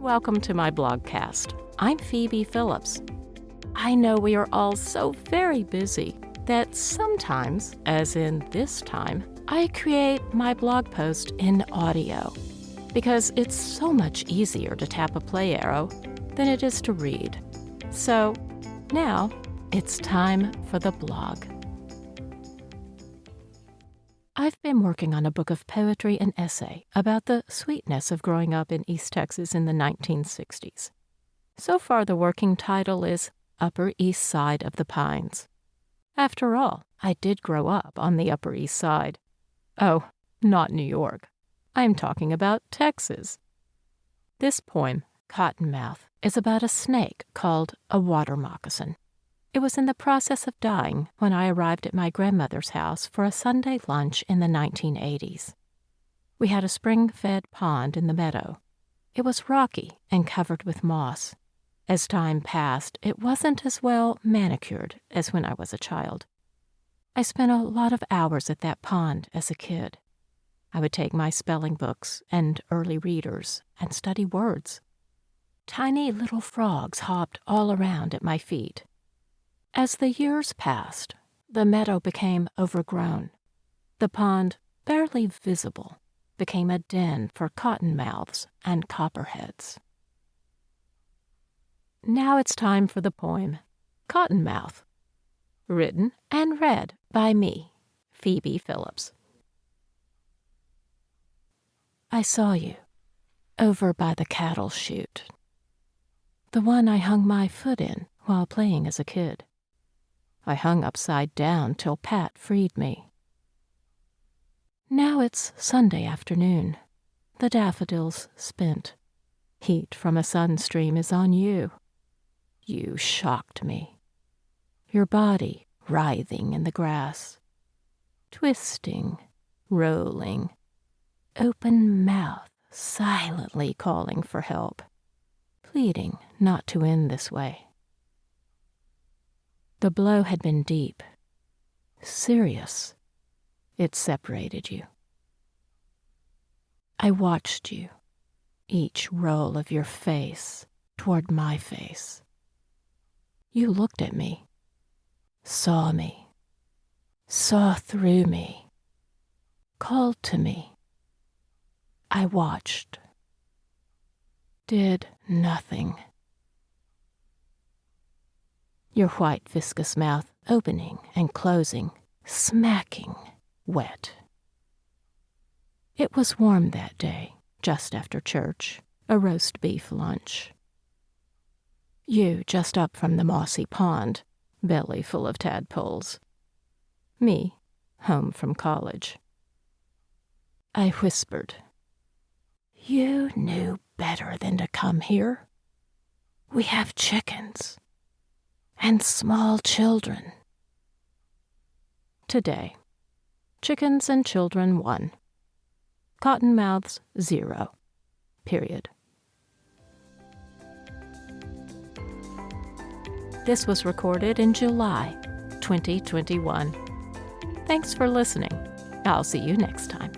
welcome to my blogcast. I'm Phebe Phillips. I know we are all so very busy that sometimes, as in this time, I create my blog post in audio because it's so much easier to tap a play arrow than it is to read. So now it's time for the blog. I've been working on a book of poetry and essay about the sweetness of growing up in East Texas in the 1960s. So far, the working title is Upper East Side of the Pines. After all, I did grow up on the Upper East Side. Oh, not New York. I'm talking about Texas. This poem, Cottonmouth, is about a snake called a water moccasin. It was in the process of dying when I arrived at my grandmother's house for a Sunday lunch in the 1980s. We had a spring-fed pond in the meadow. It was rocky and covered with moss. As time passed, it wasn't as well manicured as when I was a child. I spent a lot of hours at that pond as a kid. I would take my spelling books and early readers and study words. Tiny little frogs hopped all around at my feet. As the years passed, the meadow became overgrown. The pond, barely visible, became a den for cottonmouths and copperheads. Now it's time for the poem, Cottonmouth, written and read by me, Phebe Phillips. I saw you, over by the cattle chute, the one I hung my foot in while playing as a kid. I hung upside down till Pat freed me. Now it's Sunday afternoon, the daffodils spent. Heat from a sunstream is on you. You shocked me. Your body writhing in the grass, twisting, rolling, open mouth silently calling for help, pleading not to end this way. The blow had been deep, serious. It separated you. I watched you, each roll of your face toward my face. You looked at me, saw through me, called to me. I watched, did nothing. Your white viscous mouth opening and closing, smacking, wet. It was warm that day, just after church, a roast beef lunch. You just up from the mossy pond, belly full of tadpoles. Me, home from college. I whispered, "You knew better than to come here. We have chickens and small children." Today, chickens and children 1, cottonmouths 0, period. This was recorded in July 2021. Thanks for listening. I'll see you next time.